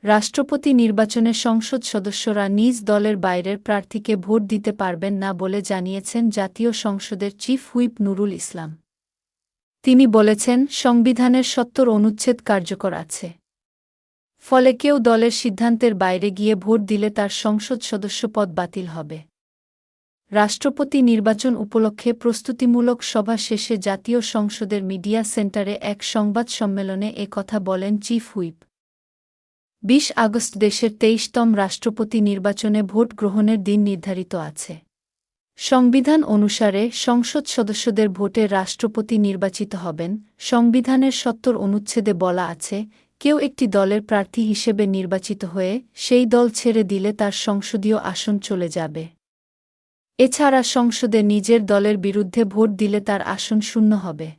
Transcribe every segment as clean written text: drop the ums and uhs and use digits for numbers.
রাষ্ট্রপতি নির্বাচনে সংসদ সদস্যরা নিজ দলের বাইরের প্রার্থীকে ভোট দিতে পারবেন না বলে জানিয়েছেন জাতীয় সংসদের চিফ হুইপ নুরুল ইসলাম। তিনি বলেছেন, সংবিধানের ৭০ অনুচ্ছেদ কার্যকর আছে। ফলে কেউ দলের সিদ্ধান্তের বাইরে গিয়ে ভোট দিলে তার সংসদ সদস্যপদ বাতিল হবে। রাষ্ট্রপতি নির্বাচন উপলক্ষে প্রস্তুতিমূলক সভা শেষে জাতীয় সংসদের মিডিয়া সেন্টারে এক সংবাদ সম্মেলনে এ কথা বলেন চিফ হুইপ। ২০ আগস্ট দেশের ২৩তম রাষ্ট্রপতি নির্বাচনে ভোট গ্রহণের দিন নির্ধারিত আছে। সংবিধান অনুসারে সংসদ সদস্যদের ভোটে রাষ্ট্রপতি নির্বাচিত হবেন। সংবিধানের ৭০ অনুচ্ছেদে বলা আছে, কেউ একটি দলের প্রার্থী হিসেবে নির্বাচিত হয়ে সেই দল ছেড়ে দিলে তার সংসদীয় আসন চলে যাবে। এছাড়া সংসদে নিজের দলের বিরুদ্ধে ভোট দিলে তার আসন শূন্য হবে।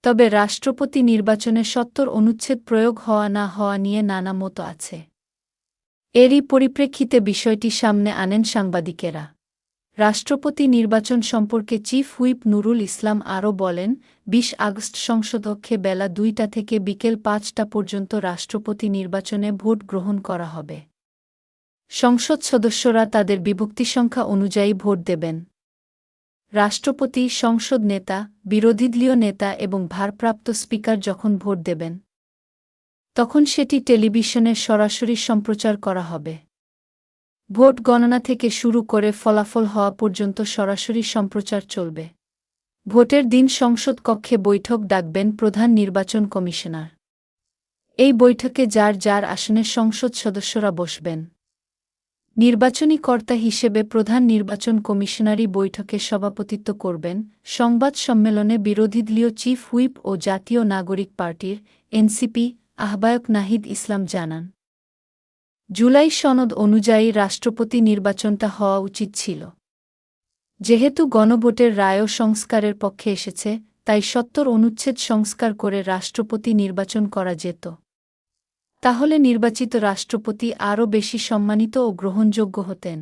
তবে রাষ্ট্রপতি নির্বাচনে ৭০ অনুচ্ছেদ প্রয়োগ হওয়া না হওয়া নিয়ে নানা মত আছে। এরই পরিপ্রেক্ষিতে বিষয়টি সামনে আনেন সাংবাদিকেরা। রাষ্ট্রপতি নির্বাচন সম্পর্কে চিফ হুইপ নুরুল ইসলাম আরও বলেন, ২০ আগস্ট সংসদকক্ষে বেলা ২টা থেকে বিকেল ৫টা পর্যন্ত রাষ্ট্রপতি নির্বাচনে ভোট গ্রহণ করা হবে। সংসদ সদস্যরা তাদের বিভক্তিসংখ্যা অনুযায়ী ভোট দেবেন। রাষ্ট্রপতি, সংসদ নেতা, বিরোধীদলীয় নেতা এবং ভারপ্রাপ্ত স্পিকার যখন ভোট দেবেন, তখন সেটি টেলিভিশনে সরাসরি সম্প্রচার করা হবে। ভোট গণনা থেকে শুরু করে ফলাফল হওয়া পর্যন্ত সরাসরি সম্প্রচার চলবে। ভোটের দিন সংসদ কক্ষে বৈঠক ডাকবেন প্রধান নির্বাচন কমিশনার। এই বৈঠকে যার যার আসনে সংসদ সদস্যরা বসবেন। নির্বাচনী কর্তা হিসেবে প্রধান নির্বাচন কমিশনারই বৈঠকে সভাপতিত্ব করবেন। সংবাদ সম্মেলনে বিরোধীদলীয় চিফ হুইপ ও জাতীয় নাগরিক পার্টির এনসিপি আহ্বায়ক নাহিদ ইসলাম জানান, জুলাই সনদ অনুযায়ী রাষ্ট্রপতি নির্বাচনটা হওয়া উচিত ছিল। যেহেতু গণভোটের রায়ও সংস্কারের পক্ষে এসেছে, তাই ৭০ অনুচ্ছেদ সংস্কার করে রাষ্ট্রপতি নির্বাচন করা যেত। তাহলে নির্বাচিত রাষ্ট্রপতি আরও বেশি সম্মানিত ও গ্রহণযোগ্য হতেন।